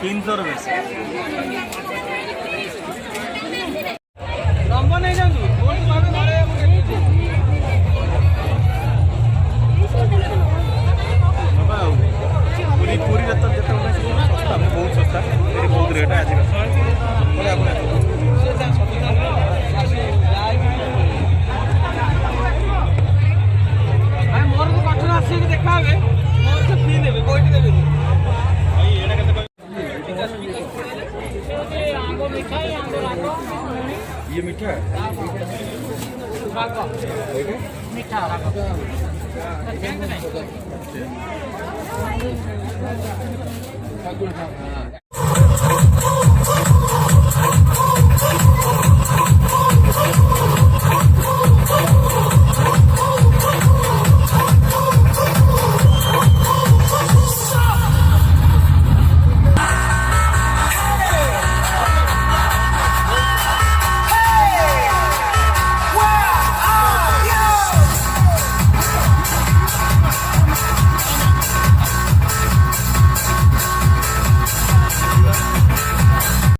300 लंबा नहीं जाऊँ पूरी पूरी जो सस्ता बहुत सस्ता बहुत रेट है मोर को कठिन आस देखा मोर से फ्री देवे कोई देवे ये मीठा है मीठा